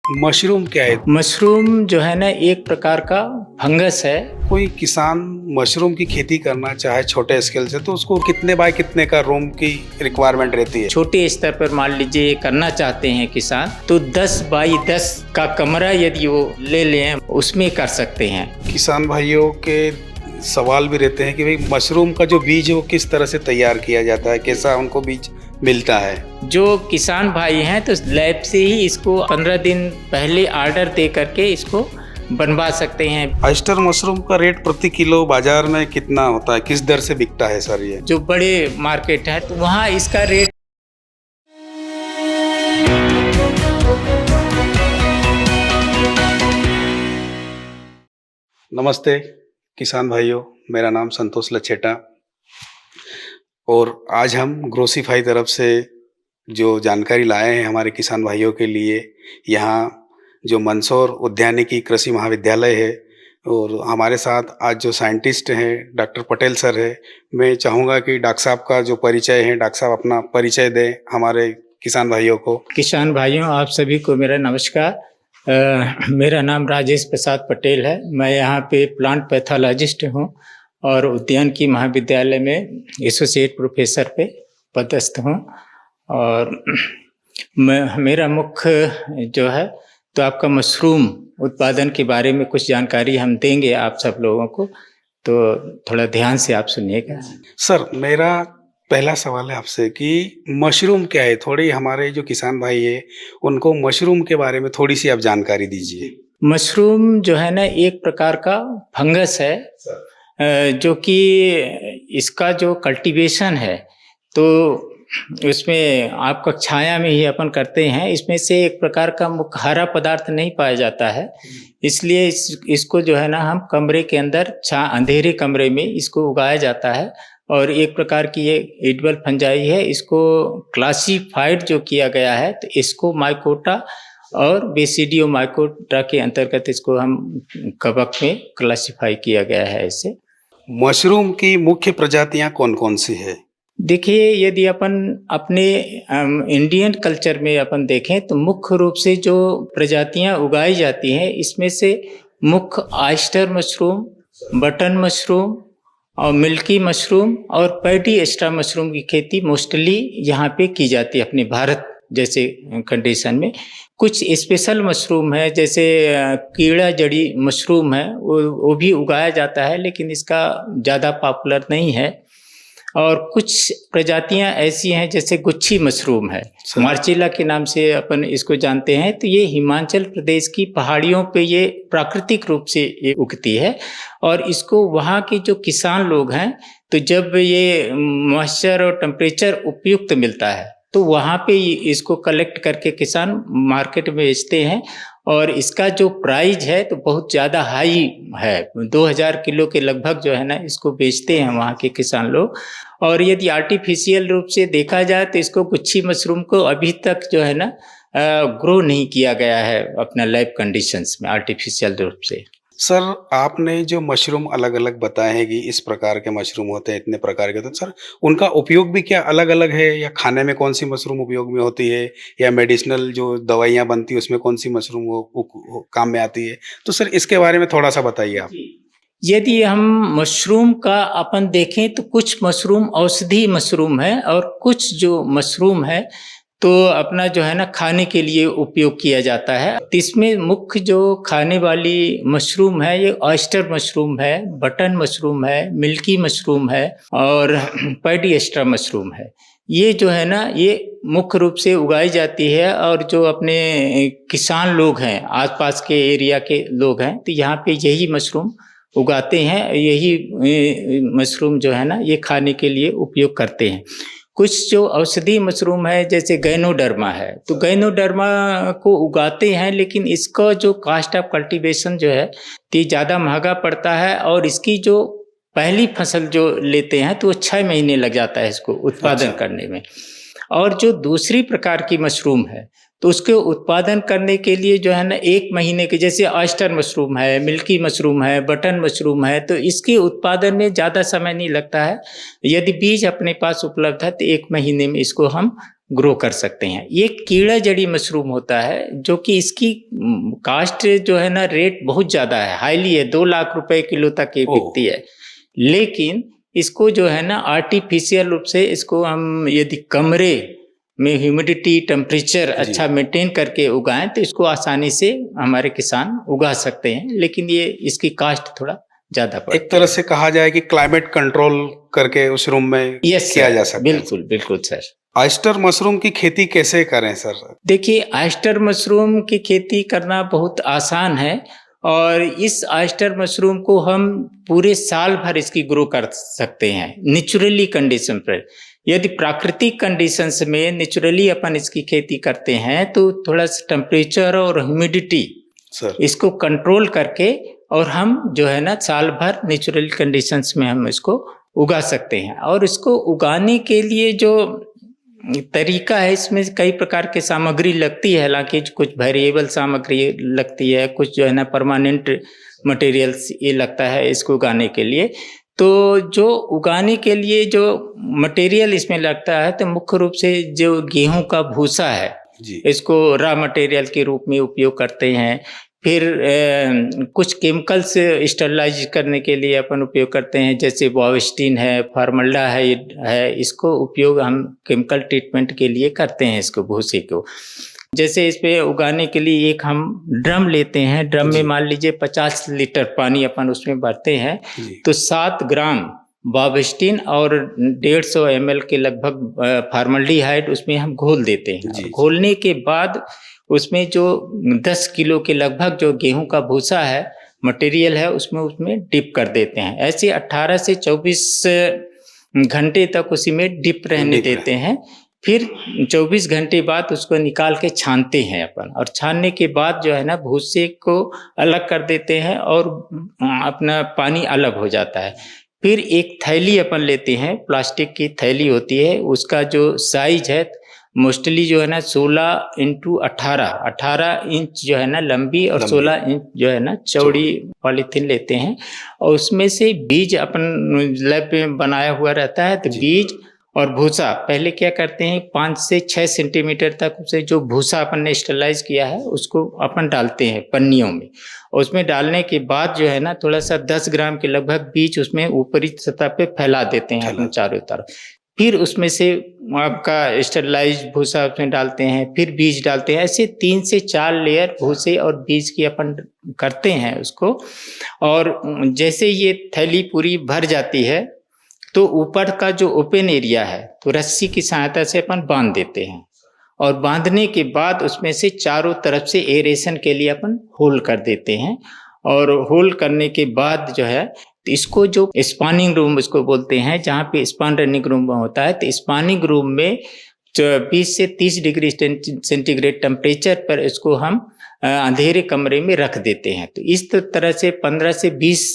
Mushroom क्या है? Mushroom जो है ना एक प्रकार का फंगस है। कोई किसान मशरूम की खेती करना चाहे छोटे स्केल से तो उसको कितने बाय कितने का रूम की रिक्वायरमेंट रहती है? छोटे स्तर पर मान लीजिए करना चाहते हैं किसान तो 10 बाई 10 का कमरा यदि वो ले लें उसमें कर सकते हैं। किसान भाइयों के सवाल भी रहते हैं कि भाई मशरूम का जो बीज है वो किस तरह से तैयार किया जाता है, कैसा उनको बीज मिलता है? जो किसान भाई हैं तो लैब से ही इसको 15 दिन पहले ऑर्डर दे करके इसको बनवा सकते हैं। ऑयस्टर मशरूम का रेट प्रति किलो बाजार में कितना होता है, किस दर से बिकता है सर ये? जो बड़े मार्केट है तो वहाँ इसका रेट नमस्ते किसान भाइयों, मेरा नाम संतोष लछेटा और आज हम ग्रोसीफाई तरफ से जो जानकारी लाए हैं हमारे किसान भाइयों के लिए। यहाँ जो मंदसौर उद्यानिकी कृषि महाविद्यालय है और हमारे साथ आज जो साइंटिस्ट हैं डॉक्टर पटेल सर है। मैं चाहूँगा कि डॉक्टर साहब का जो परिचय है, डॉक्टर साहब अपना परिचय दें हमारे किसान भाइयों को। किसान भाइयों आप सभी को मेरा नमस्कार। मेरा नाम राजेश प्रसाद पटेल है। मैं यहाँ पे प्लांट पैथोलॉजिस्ट हूँ और उद्यानिकी महाविद्यालय में एसोसिएट प्रोफेसर पे पदस्थ हूँ। और मेरा मुख्य जो है तो आपका मशरूम उत्पादन के बारे में कुछ जानकारी हम देंगे आप सब लोगों को, तो थोड़ा ध्यान से आप सुनिएगा। सर मेरा पहला सवाल है आपसे कि मशरूम क्या है? थोड़ी हमारे जो किसान भाई है उनको मशरूम के बारे में थोड़ी सी आप जानकारी दीजिए। मशरूम जो है ना एक प्रकार का फंगस है जो कि इसका जो कल्टीवेशन है तो उसमें आपका छाया में ही अपन करते हैं। इसमें से एक प्रकार का मुख्य हरा पदार्थ नहीं पाया जाता है, इसलिए इसको जो है ना हम कमरे के अंदर अंधेरे कमरे में इसको उगाया जाता है। और एक प्रकार की ये एडिबल फंजाई है। इसको क्लासिफाइड जो किया गया है तो इसको माइकोटा और बेसिडियो माइकोटा के अंतर्गत इसको हम कवक में क्लासिफाई किया गया है। इसे मशरूम की मुख्य प्रजातियां कौन कौन सी है? देखिए, यदि अपन अपने इंडियन कल्चर में अपन देखें तो मुख्य रूप से जो प्रजातियां उगाई जाती हैं इसमें से मुख्य ऑयस्टर मशरूम, बटन मशरूम और मिल्की मशरूम और पैडी एस्ट्रा मशरूम की खेती मोस्टली यहाँ पे की जाती है अपने भारत जैसे कंडीशन में। कुछ स्पेशल मशरूम है जैसे कीड़ा जड़ी मशरूम है, वो भी उगाया जाता है लेकिन इसका ज़्यादा पॉपुलर नहीं है। और कुछ प्रजातियां ऐसी हैं जैसे गुच्छी मशरूम है, मार्चिला के नाम से अपन इसको जानते हैं। तो ये हिमाचल प्रदेश की पहाड़ियों पे ये प्राकृतिक रूप से ये उगती है और इसको वहाँ के जो किसान लोग हैं तो जब ये मॉइस्चर और टेम्परेचर उपयुक्त मिलता है तो वहाँ पे इसको कलेक्ट करके किसान मार्केट में बेचते हैं। और इसका जो प्राइस है तो बहुत ज़्यादा हाई है, 2000 किलो के लगभग जो है ना इसको बेचते हैं वहाँ के किसान लोग। और यदि आर्टिफिशियल रूप से देखा जाए तो इसको गुच्छी मशरूम को अभी तक जो है ना ग्रो नहीं किया गया है अपना लैब कंडीशंस में आर्टिफिशियल रूप से। सर आपने जो मशरूम अलग अलग बताए हैं कि इस प्रकार के मशरूम होते हैं, इतने प्रकार के, तो सर उनका उपयोग भी क्या अलग अलग है? या खाने में कौन सी मशरूम उपयोग में होती है या मेडिसिनल जो दवाइयाँ बनती है उसमें कौन सी मशरूम काम में आती है? तो सर इसके बारे में थोड़ा सा बताइए आप। यदि हम मशरूम का अपन देखें तो कुछ मशरूम औषधि मशरूम है और कुछ जो मशरूम है तो अपना जो है ना खाने के लिए उपयोग किया जाता है। इसमें मुख्य जो खाने वाली मशरूम है ये ऑयस्टर मशरूम है, बटन मशरूम है, मिल्की मशरूम है और पैडी एस्ट्रा मशरूम है। ये जो है ना ये मुख्य रूप से उगाई जाती है और जो अपने किसान लोग हैं आसपास के एरिया के लोग हैं तो यहाँ पे यही मशरूम उगाते हैं। यही मशरूम जो है ना ये खाने के लिए उपयोग करते हैं। कुछ जो औषधि मशरूम है जैसे गैनोडर्मा है तो गैनोडर्मा को उगाते हैं लेकिन इसका जो कास्ट ऑफ कल्टीवेशन जो है तो ज़्यादा महंगा पड़ता है और इसकी जो पहली फसल जो लेते हैं तो वो 6 महीने लग जाता है इसको उत्पादन करने में। और जो दूसरी प्रकार की मशरूम है तो उसके उत्पादन करने के लिए जो है ना 1 महीने के, जैसे ऑयस्टर मशरूम है, मिल्की मशरूम है, बटन मशरूम है, तो इसके उत्पादन में ज़्यादा समय नहीं लगता है। यदि बीज अपने पास उपलब्ध है तो 1 महीने में इसको हम ग्रो कर सकते हैं। ये कीड़ा जड़ी मशरूम होता है जो कि इसकी कास्ट जो है ना रेट बहुत ज़्यादा है, हाईली है, 2 लाख रुपए किलो तक ये बिकती है। लेकिन इसको जो है ना आर्टिफिशियल रूप से इसको हम यदि कमरे में ह्यूमिडिटी टेम्परेचर अच्छा मेंटेन करके उगाएं तो इसको आसानी से हमारे किसान उगा सकते हैं, लेकिन ये इसकी कास्ट थोड़ा ज़्यादा पड़ती है। एक तरह से कहा जाए कि क्लाइमेट कंट्रोल करके उस रूम में किया जा सकता है। बिल्कुल बिल्कुल सर। ऑयस्टर मशरूम की खेती कैसे करें सर? देखिए, ऑयस्टर मशरूम की खेती करना बहुत आसान है और इस ऑयस्टर मशरूम को हम पूरे साल भर इसकी ग्रो कर सकते हैं नेचुरली कंडीशन पर। यदि प्राकृतिक कंडीशंस में नेचुरली अपन इसकी खेती करते हैं तो थोड़ा सा टेम्परेचर और ह्यूमिडिटी इसको कंट्रोल करके और हम जो है ना साल भर नेचुरल कंडीशंस में हम इसको उगा सकते हैं। और इसको उगाने के लिए जो तरीका है, इसमें कई प्रकार की सामग्री लगती है, हालांकि कुछ वेरिएबल सामग्री लगती है, कुछ जो है ना परमानेंट मटेरियल्स ये लगता है इसको उगाने के लिए। तो जो उगाने के लिए जो मटेरियल इसमें लगता है तो मुख्य रूप से जो गेहूं का भूसा है इसको रॉ मटेरियल के रूप में उपयोग करते हैं। फिर कुछ केमिकल्स स्टरलाइज करने के लिए अपन उपयोग करते हैं, जैसे बॉविस्टिन है, फार्मल्डिहाइड है, इसको उपयोग हम केमिकल ट्रीटमेंट के लिए करते हैं इसको भूसे को। जैसे इस पे उगाने के लिए एक हम ड्रम लेते हैं, ड्रम में मान लीजिए 50 लीटर पानी अपन उसमें भरते हैं तो 7 ग्राम बॉविस्टिन और 150 ml के लगभग फार्मल्डिहाइड उसमें हम घोल देते हैं। घोलने के बाद उसमें जो 10 किलो के लगभग जो गेहूं का भूसा है मटेरियल है उसमें डिप कर देते हैं। ऐसे 18 से 24 घंटे तक उसी में डिप रहने देते हैं। फिर 24 घंटे बाद उसको निकाल के छानते हैं अपन, और छानने के बाद जो है ना भूसे को अलग कर देते हैं और अपना पानी अलग हो जाता है। फिर एक थैली अपन लेते हैं, प्लास्टिक की थैली होती है, उसका जो साइज है मोस्टली जो है ना 16 इंटू 18 इंच जो है ना लंबी और 16 इंच जो है ना चौड़ी पॉलीथीन लेते हैं। और उसमें से बीज अपन लैब में बनाया हुआ रहता है, तो बीज और भूसा पहले क्या करते हैं 5 से 6 सेंटीमीटर तक उसे जो भूसा अपन ने स्टरलाइज किया है उसको अपन डालते हैं पन्नियों में। और उसमें डालने के बाद जो है ना थोड़ा सा 10 ग्राम के लगभग बीज उसमें ऊपरी सतह पे फैला देते हैं अपन चारों तरफ। फिर उसमें से आपका स्टरलाइज भूसा उसमें डालते हैं, फिर बीज डालते हैं। ऐसे 3 से 4 लेयर भूसे और बीज की अपन करते हैं उसको। और जैसे ये थैली पूरी भर जाती है तो ऊपर का जो ओपन एरिया है तो रस्सी की सहायता से अपन बांध देते हैं, और बांधने के बाद उसमें से चारों तरफ से एरेशन के लिए अपन होल कर देते हैं। और होल करने के बाद जो है तो इसको जो स्पानिंग रूम इसको बोलते हैं, जहाँ पे स्पान रनिंग रूम होता है, तो स्पानिंग रूम में 20 से 30 डिग्री सेंटीग्रेड टेम्परेचर पर इसको हम अंधेरे कमरे में रख देते हैं। तो इस तरह से 15 से 20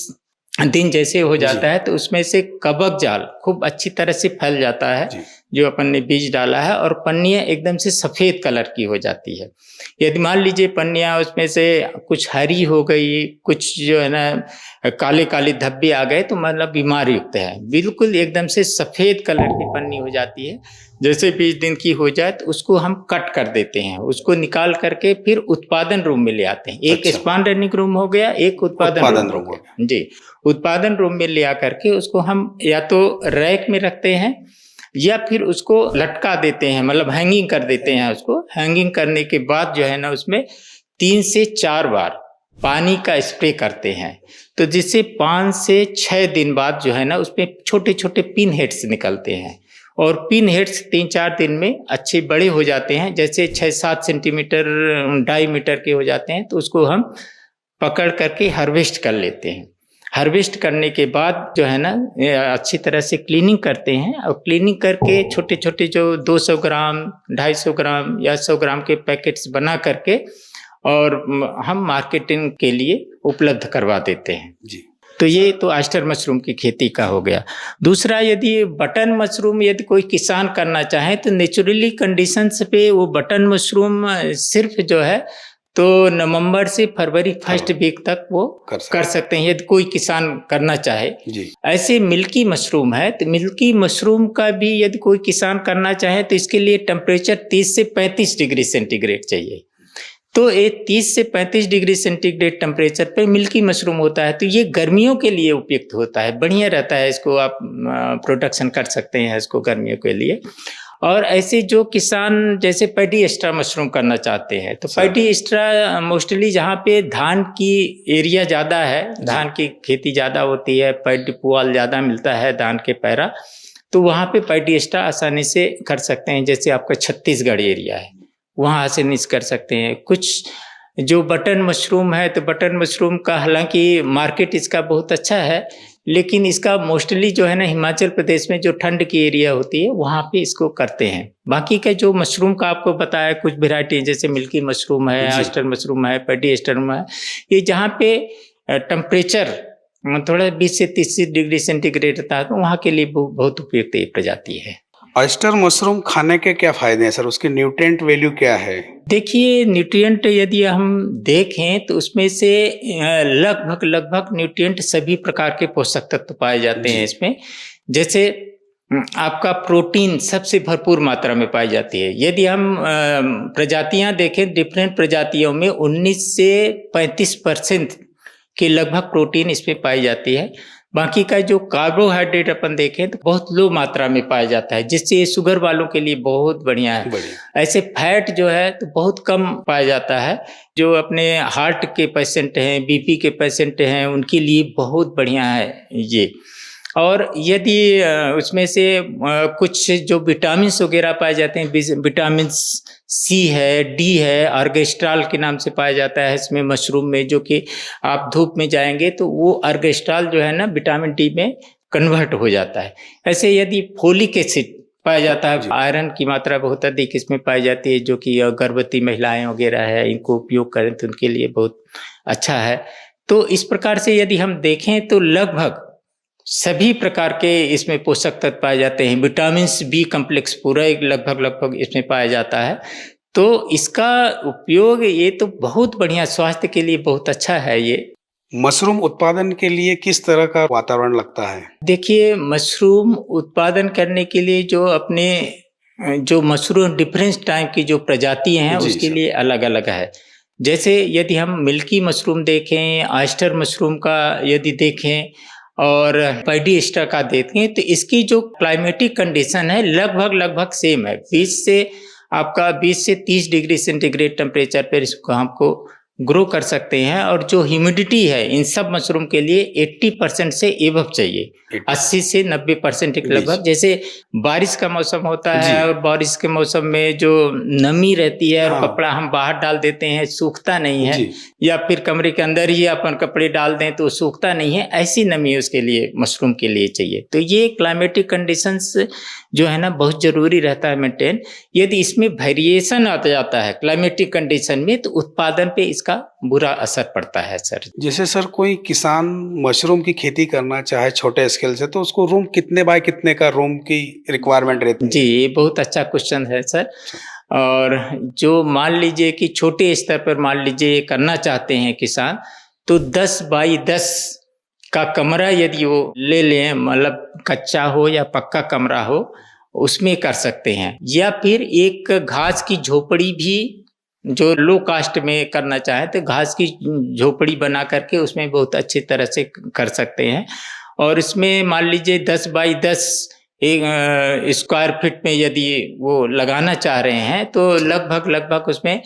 दिन जैसे हो जाता है तो उसमें से कवक जाल खूब अच्छी तरह से फैल जाता है जो अपन ने बीज डाला है, और पन्नियाँ एकदम से सफ़ेद कलर की हो जाती है। यदि मान लीजिए पन्नियाँ उसमें से कुछ हरी हो गई, कुछ जो है ना काले काले धब्बे आ गए तो मतलब बीमार युक्त है। बिल्कुल एकदम से सफ़ेद कलर की पन्नी हो जाती है, जैसे 20 दिन की हो जाए तो उसको हम कट कर देते हैं। उसको निकाल करके फिर उत्पादन रूम में ले आते हैं। एक स्पान रनिंग रूम हो गया, एक उत्पादन रूम हो गया जी। उत्पादन रूम में ले आकर के उसको हम या तो रैक में रखते हैं या फिर उसको लटका देते हैं, मतलब हैंगिंग कर देते हैं। उसको हैंगिंग करने के बाद जो है ना उसमें 3 से 4 बार पानी का स्प्रे करते हैं, तो जिससे 5 से 6 दिन बाद जो है ना उसमें छोटे छोटे पिन हेड्स निकलते हैं, और पिन हेड्स 3-4 दिन में अच्छे बड़े हो जाते हैं, जैसे 6-7 सेंटीमीटर डायमीटर के हो जाते हैं। तो उसको हम पकड़ करके हार्वेस्ट कर लेते हैं। हार्वेस्ट करने के बाद जो है ना अच्छी तरह से क्लीनिंग करते हैं, और क्लीनिंग करके छोटे छोटे जो 200 ग्राम 250 ग्राम या 100 ग्राम के पैकेट्स बना करके और हम मार्केटिंग के लिए उपलब्ध करवा देते हैं जी। तो ये तो ऑयस्टर मशरूम की खेती का हो गया। दूसरा, यदि बटन मशरूम यदि कोई किसान करना चाहे तो नेचुरली कंडीशंस पे वो बटन मशरूम सिर्फ जो है तो नवंबर से फरवरी फर्स्ट वीक तक वो कर सकते हैं यदि कोई किसान करना चाहे जी। ऐसे मिल्की मशरूम है, तो मिल्की मशरूम का भी यदि कोई किसान करना चाहे तो इसके लिए टेम्परेचर 30 से 35 डिग्री सेंटीग्रेड चाहिए। तो ये 30 से 35 डिग्री सेंटीग्रेड टेम्परेचर पे मिल्की मशरूम होता है, तो ये गर्मियों के लिए उपयुक्त होता है, बढ़िया रहता है, इसको आप प्रोडक्शन कर सकते हैं इसको गर्मियों के लिए। और ऐसे जो किसान जैसे पैडी एक्स्ट्रा मशरूम करना चाहते हैं, तो पैडी एक्स्ट्रा मोस्टली जहाँ पे धान की एरिया ज़्यादा है, धान की खेती ज़्यादा होती है, पैडी पुआल ज़्यादा मिलता है धान के पैरा, तो वहाँ पे पैडी एक्स्ट्रा आसानी से कर सकते हैं। जैसे आपका छत्तीसगढ़ एरिया है, वहाँ आसानी से कर सकते हैं। कुछ जो बटन मशरूम है, तो बटन मशरूम का हालांकि मार्केट इसका बहुत अच्छा है, लेकिन इसका मोस्टली जो है ना हिमाचल प्रदेश में जो ठंड की एरिया होती है वहाँ पे इसको करते हैं। बाकी का जो मशरूम का आपको बताया कुछ वेराइटी जैसे मिल्की मशरूम है, ऑयस्टर मशरूम है, पैडी एक्स्ट्रा है, ये जहाँ पे टेम्परेचर थोड़ा 20 से 30 डिग्री सेंटीग्रेड रहता है, तो वहाँ के लिए बहुत उपयुक्त ये प्रजाति है। ऑयस्टर मशरूम खाने के क्या फायदे हैं सर, उसकी न्यूट्रिएंट वैल्यू क्या है? देखिए न्यूट्रिएंट यदि हम देखें तो उसमें से लगभग न्यूट्रिएंट सभी प्रकार के पोषक तत्व पाए जाते हैं इसमें। जैसे आपका प्रोटीन सबसे भरपूर मात्रा में पाई जाती है। यदि हम प्रजातियां देखें, डिफरेंट प्रजातियों में 19 से 35% के लगभग प्रोटीन इसमें पाई जाती है। बाकी का जो कार्बोहाइड्रेट अपन देखें तो बहुत लो मात्रा में पाया जाता है, जिससे शुगर वालों के लिए बहुत बढ़िया है। ऐसे फैट जो है तो बहुत कम पाया जाता है। जो अपने हार्ट के पेशेंट हैं, बीपी के पेशेंट हैं, उनके लिए बहुत बढ़िया है ये। और यदि उसमें से कुछ जो विटामिन्स वगैरह पाए जाते हैं, विटामिन सी है, डी है, अर्गेस्ट्राल के नाम से पाया जाता है इसमें मशरूम में, जो कि आप धूप में जाएंगे तो वो अर्गेस्ट्राल जो है ना विटामिन डी में कन्वर्ट हो जाता है। ऐसे यदि फोलिक एसिड पाया जाता है, आयरन की मात्रा बहुत अधिक इसमें पाई जाती है, जो कि गर्भवती महिलाएं वगैरह है इनको उपयोग करें तो उनके लिए बहुत अच्छा है। तो इस प्रकार से यदि हम देखें तो लगभग सभी प्रकार के इसमें पोषक तत्व पाए जाते हैं। विटामिन बी कम्प्लेक्स पूरा लगभग इसमें पाया जाता है। तो इसका उपयोग ये तो बहुत बढ़िया, स्वास्थ्य के लिए बहुत अच्छा है ये। मशरूम उत्पादन के लिए किस तरह का वातावरण लगता है? देखिए मशरूम उत्पादन करने के लिए जो मशरूम डिफरेंट टाइप की जो प्रजातियां हैं उसके लिए अलग अलग है। जैसे यदि हम मिल्की मशरूम देखें, ऑयस्टर मशरूम का यदि देखें और पैडी एक्स्ट्रा का देखें, तो इसकी जो क्लाइमेटिक कंडीशन है लगभग सेम है। 20 से 30 डिग्री सेंटीग्रेड टेम्परेचर पर इसको हमको ग्रो कर सकते हैं। और जो ह्यूमिडिटी है इन सब मशरूम के लिए 80% से एबव चाहिए, 80 से 90% के लगभग। जैसे बारिश का मौसम होता है और बारिश के मौसम में जो नमी रहती है और कपड़ा हम बाहर डाल देते हैं, सूखता नहीं है, या फिर कमरे के अंदर ही अपन कपड़े डाल दें तो सूखता नहीं है, ऐसी नमी उसके लिए मशरूम के लिए चाहिए। तो ये क्लाइमेटिक कंडीशंस जो है ना बहुत जरूरी रहता है मेंटेन। यदि इसमें वेरिएशन आ जाता है क्लाइमेटिक कंडीशन में तो उत्पादन पे इसका बुरा असर पड़ता है सर। जैसे सर कोई किसान मशरूम की खेती करना चाहे छोटे स्केल से, तो उसको रूम कितने बाय कितने का रूम की रिक्वायरमेंट रहती है? जी, ये बहुत अच्छा क्वेश्चन है सर। और जो मान लीजिए कि छोटे स्तर पर मान लीजिए करना चाहते हैं किसान, तो 10 बाई 10 का कमरा यदि वो ले लें, मतलब कच्चा हो या पक्का कमरा हो, उसमें कर सकते हैं। या फिर एक घास की झोपड़ी भी जो लो कास्ट में करना चाहे तो घास की झोपड़ी बना करके उसमें बहुत अच्छी तरह से कर सकते हैं। और इसमें मान लीजिए 10 बाई 10 एक स्क्वायर फीट में यदि वो लगाना चाह रहे हैं तो लगभग उसमें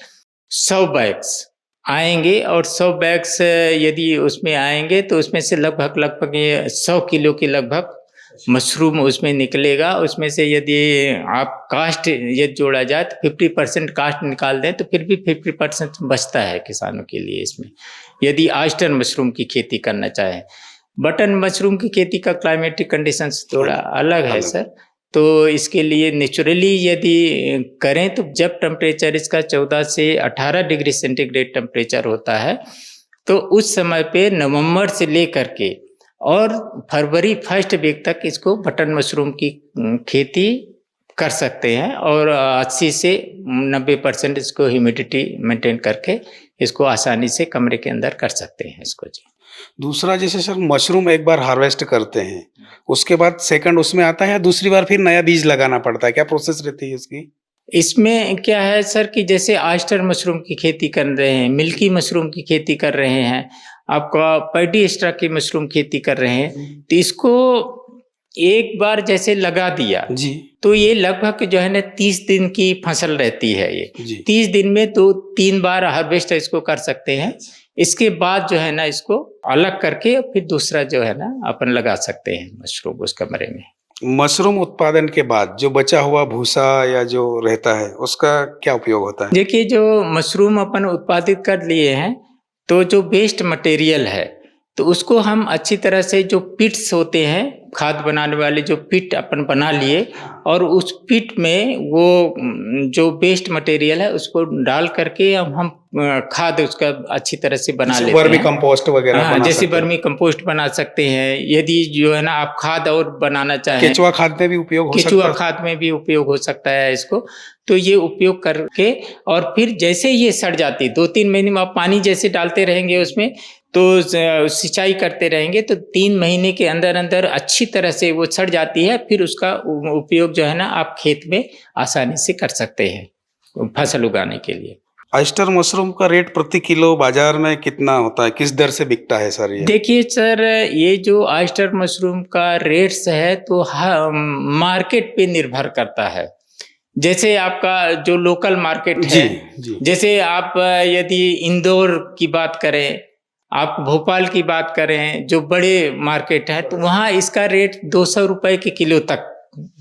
100 बैग्स आएंगे। और 100 बैग्स यदि उसमें आएंगे तो उसमें से लगभग ये 100 किलो के लगभग मशरूम उसमें निकलेगा। उसमें से यदि आप कास्ट यदि जोड़ा जाए तो 50% कास्ट निकाल दें तो फिर भी 50% बचता है किसानों के लिए इसमें, यदि ऑयस्टर मशरूम की खेती करना चाहें। बटन मशरूम की खेती का क्लाइमेटिक कंडीशंस थोड़ा अलग है सर। तो इसके लिए नेचुरली यदि करें तो जब टेम्परेचर इसका 14 से 18 डिग्री सेंटीग्रेड टेम्परेचर होता है, तो उस समय पे नवंबर से लेकर के और फरवरी फर्स्ट वीक तक इसको बटन मशरूम की खेती कर सकते हैं और 80 से 90% इसको ह्यूमिडिटी मेंटेन करके इसको आसानी से कमरे के अंदर कर सकते हैं इसको जी। दूसरा जैसे सर मशरूम एक बार हार्वेस्ट करते हैं, उसके बाद सेकंड उसमें आता है या दूसरी बार फिर नया बीज लगाना पड़ता है? क्या प्रोसेस रहती है उसकी? इसमें क्या है सर कि जैसे ऑयस्टर मशरूम की खेती कर रहे हैं, मिल्की मशरूम की खेती कर रहे हैं, आपका पैडी एस्ट्रा की मशरूम खेती कर रहे हैं, तो इसको एक बार जैसे लगा दिया जी, तो ये लगभग जो है ना 30 दिन की फसल रहती है ये। जी। 30 दिन में तो 3 बार हार्वेस्ट इसको कर सकते हैं। इसके बाद जो है ना इसको अलग करके फिर दूसरा जो है ना अपन लगा सकते हैं मशरूम उस कमरे में। मशरूम उत्पादन के बाद जो बचा हुआ भूसा या जो रहता है, उसका क्या उपयोग होता है? देखिए जो मशरूम अपन उत्पादित कर लिए हैं तो जो वेस्ट मटेरियल है तो उसको हम अच्छी तरह से जो पिट्स होते हैं खाद बनाने वाले जो पिट अपन बना लिए और उस पिट में वो जो वेस्ट मटेरियल है उसको डाल करके हम खाद उसका अच्छी तरह से बना लेते वर्मी हैं। कंपोस्ट वगैरह हाँ, बना जैसे सकते हैं। वर्मी कंपोस्ट बना सकते हैं। यदि जो है ना आप खाद और बनाना चाहें, केचुआ खाद में भी उपयोग हो सकता केचुआ है? खाद में भी उपयोग हो सकता है इसको। तो ये उपयोग करके और फिर जैसे ये सड़ जाती 2-3 महीने में आप पानी जैसे डालते रहेंगे उसमें तो सिंचाई करते रहेंगे तो 3 महीने के अंदर अंदर अच्छी तरह से वो सड़ जाती है। फिर उसका उपयोग जो है ना आप खेत में आसानी से कर सकते हैं फसल उगाने के लिए। ऑयस्टर मशरूम का रेट प्रति किलो बाजार में कितना होता है? किस दर से बिकता है सर ये? देखिए सर ये जो ऑयस्टर मशरूम का रेट्स है तो मार्केट पे निर्भर करता है। जैसे आपका जो लोकल मार्केट है, जी। जैसे आप यदि इंदौर की बात करें, आप भोपाल की बात करें, जो बड़े मार्केट है तो वहाँ इसका रेट 200 रुपए के किलो तक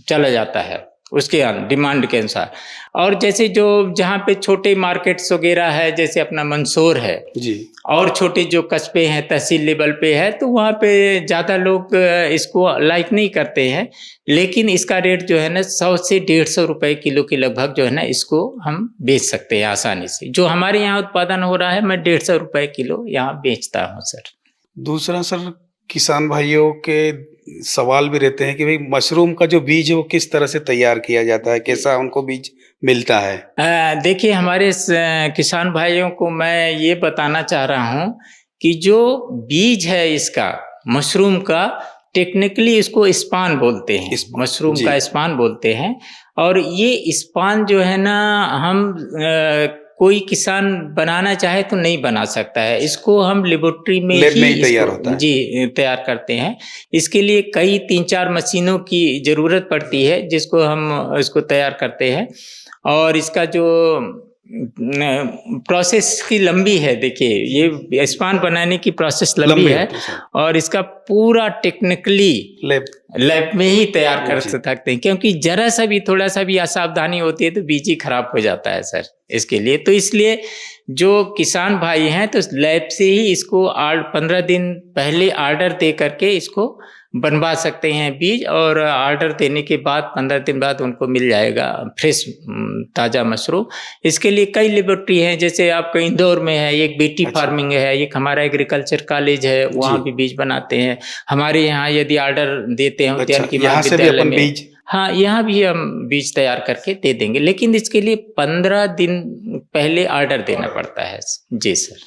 चला जाता है उसके डिमांड के अनुसार। और जैसे जो जहाँ पे छोटे मार्केट्स वगैरह है जैसे अपना मंदसौर है जी, और छोटे जो कस्बे हैं तहसील लेवल पे है तो वहाँ पे ज़्यादा लोग इसको लाइक नहीं करते हैं। लेकिन इसका रेट जो है ना 100 से 150 रुपए किलो के लगभग जो है ना इसको हम बेच सकते हैं आसानी से। जो हमारे यहाँ उत्पादन हो रहा है मैं 150 रुपए किलो यहाँ बेचता हूँ सर। दूसरा सर किसान भाइयों के सवाल भी रहते हैं कि भाई मशरूम का जो बीज है वो किस तरह से तैयार किया जाता है, कैसा उनको बीज मिलता है? देखिए हमारे किसान भाइयों को मैं ये बताना चाह रहा हूँ कि जो बीज है इसका मशरूम का टेक्निकली इसको स्पान बोलते हैं, मशरूम का स्पान बोलते हैं। और ये स्पान जो है ना हम कोई किसान बनाना चाहे तो नहीं बना सकता है। इसको हम लेबोरेटरी में ही तैयार होता है। जी तैयार करते हैं। इसके लिए कई 3-4 मशीनों की ज़रूरत पड़ती है जिसको हम इसको तैयार करते हैं। और इसका जो प्रोसेस की लंबी है, देखिए ये स्पान बनाने की प्रोसेस लंबी है और इसका पूरा टेक्निकली लैब में ही तैयार कर सकते हैं, क्योंकि जरा सा भी थोड़ा सा भी असावधानी होती है तो बीज ही खराब हो जाता है सर इसके लिए। तो इसलिए जो किसान भाई हैं तो लैब से ही इसको 15 दिन पहले ऑर्डर दे करके इसको बनवा सकते हैं बीज, और ऑर्डर देने के बाद 15 दिन बाद उनको मिल जाएगा फ्रेश ताज़ा मशरूम। इसके लिए कई लेबोरेटरी हैं, जैसे आपका इंदौर में है एक बेटी फार्मिंग है, एक हमारा एग्रीकल्चर कॉलेज है वहाँ भी बीज बनाते हैं। हमारे यहाँ यदि ऑर्डर देते हैं उद्यान की महाविद्यालय में, हाँ यहाँ भी हम बीज तैयार करके दे देंगे, लेकिन इसके लिए 15 दिन पहले ऑर्डर देना पड़ता है। जी सर।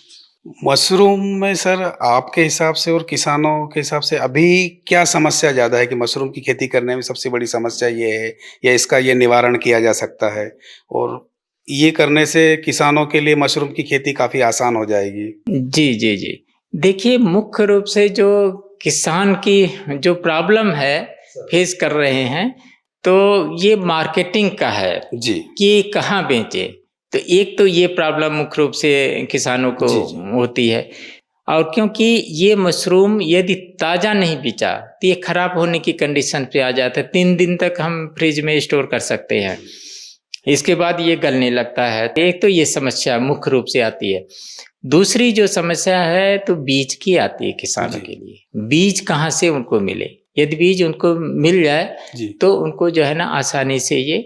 मशरूम में सर आपके हिसाब से और किसानों के हिसाब से अभी क्या समस्या ज़्यादा है कि मशरूम की खेती करने में सबसे बड़ी समस्या ये है या इसका ये निवारण किया जा सकता है, और ये करने से किसानों के लिए मशरूम की खेती काफ़ी आसान हो जाएगी? जी। देखिए मुख्य रूप से जो किसान की जो प्रॉब्लम है फेस कर रहे हैं तो ये मार्केटिंग का है जी, कि कहाँ बेचें। तो एक तो ये प्रॉब्लम मुख्य रूप से किसानों को होती है, और क्योंकि ये मशरूम यदि ताज़ा नहीं बिचा तो ये खराब होने की कंडीशन पे आ जाता है। 3 दिन तक हम फ्रिज में स्टोर कर सकते हैं, इसके बाद ये गलने लगता है। एक तो ये समस्या मुख्य रूप से आती है। दूसरी जो समस्या है तो बीज की आती है किसानों के लिए। बीज कहाँ से उनको मिले? यदि बीज उनको मिल जाए तो उनको जो है ना आसानी से ये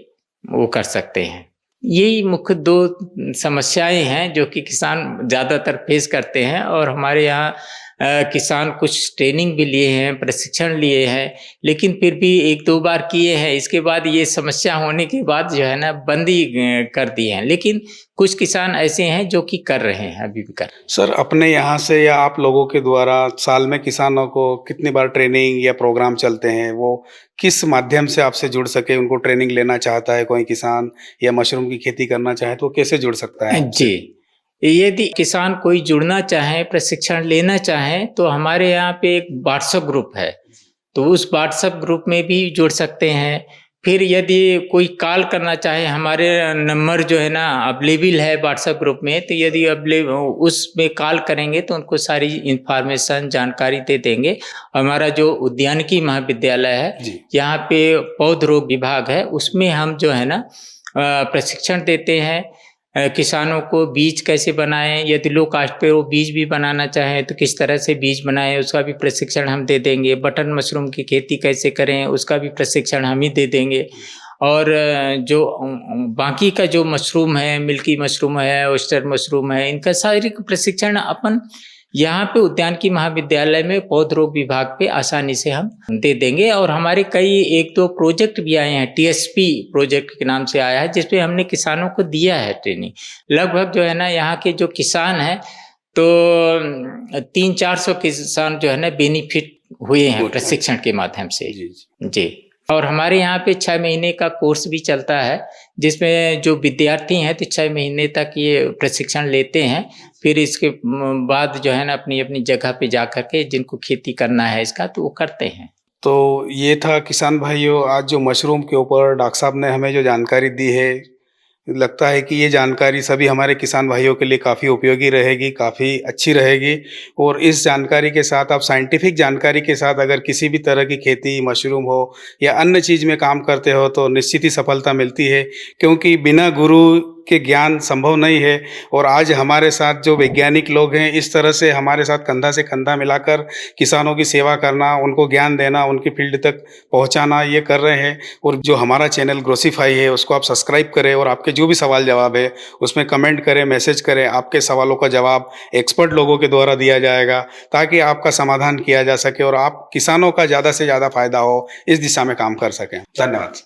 वो कर सकते हैं। यही मुख्य 2 समस्याएं हैं जो कि किसान ज़्यादातर फेस करते हैं, और हमारे यहाँ किसान कुछ ट्रेनिंग भी लिए हैं, प्रशिक्षण लिए हैं, लेकिन फिर भी 1-2 बार किए हैं। इसके बाद ये समस्या होने के बाद जो है ना बंद ही कर दिए हैं। लेकिन कुछ किसान ऐसे हैं जो कि कर रहे हैं, अभी भी कर रहे हैं। सर, अपने यहाँ से या आप लोगों के द्वारा साल में किसानों को कितनी बार ट्रेनिंग या प्रोग्राम चलते हैं? वो किस माध्यम से आपसे जुड़ सके? उनको ट्रेनिंग लेना चाहता है कोई किसान या मशरूम की खेती करना चाहे तो वो कैसे जुड़ सकता है आपसे? जी, यदि किसान कोई जुड़ना चाहे, प्रशिक्षण लेना चाहे, तो हमारे यहाँ पे एक व्हाट्सएप ग्रुप है, तो उस व्हाट्सएप ग्रुप में भी जुड़ सकते हैं। फिर यदि कोई कॉल करना चाहे, हमारे नंबर जो है ना अवेलेबल है व्हाट्सएप ग्रुप में, तो यदि उसमें कॉल करेंगे तो उनको सारी इन्फॉर्मेशन जानकारी दे देंगे। हमारा जो उद्यानिकी महाविद्यालय है, जी। यहाँ पे पौध रोग विभाग है, उसमें हम जो है ना प्रशिक्षण देते हैं। किसानों को बीज कैसे बनाएं, यदि लो कास्ट पे वो बीज भी बनाना चाहें तो किस तरह से बीज बनाएं, उसका भी प्रशिक्षण हम दे देंगे। बटन मशरूम की खेती कैसे करें, उसका भी प्रशिक्षण हम ही दे देंगे। और जो बाकी का जो मशरूम है, मिल्की मशरूम है, ऑयस्टर मशरूम है, इनका सारी प्रशिक्षण अपन यहाँ पे उद्यानिकी महाविद्यालय में पौध रोग विभाग पे आसानी से हम दे देंगे। और हमारे कई 1-2 प्रोजेक्ट भी आए हैं, टीएसपी प्रोजेक्ट के नाम से आया है, जिसपे हमने किसानों को दिया है ट्रेनिंग। लगभग जो है ना यहाँ के जो किसान हैं तो 300-400 किसान जो है ना बेनिफिट हुए हैं प्रशिक्षण के माध्यम से। जी। और हमारे यहाँ पे 6 महीने का कोर्स भी चलता है, जिसमें जो विद्यार्थी हैं तो 6 महीने तक ये प्रशिक्षण लेते हैं। फिर इसके बाद जो है ना अपनी अपनी जगह पे जा कर के जिनको खेती करना है इसका तो वो करते हैं। तो ये था किसान भाइयों, आज जो मशरूम के ऊपर डॉक्टर साहब ने हमें जो जानकारी दी है, लगता है कि ये जानकारी सभी हमारे किसान भाइयों के लिए काफ़ी उपयोगी रहेगी, काफ़ी अच्छी रहेगी। और इस जानकारी के साथ आप साइंटिफिक जानकारी के साथ अगर किसी भी तरह की खेती, मशरूम हो या अन्य चीज़ में काम करते हो तो निश्चित ही सफलता मिलती है, क्योंकि बिना गुरु के ज्ञान संभव नहीं है। और आज हमारे साथ जो वैज्ञानिक लोग हैं, इस तरह से हमारे साथ कंधा से कंधा मिलाकर किसानों की सेवा करना, उनको ज्ञान देना, उनकी फील्ड तक पहुंचाना, ये कर रहे हैं। और जो हमारा चैनल ग्रोसीफाई है उसको आप सब्सक्राइब करें और आपके जो भी सवाल जवाब है उसमें कमेंट करें, मैसेज करें। आपके सवालों का जवाब एक्सपर्ट लोगों के द्वारा दिया जाएगा ताकि आपका समाधान किया जा सके और आप किसानों का ज़्यादा से ज़्यादा फायदा हो, इस दिशा में काम कर सकें। धन्यवाद।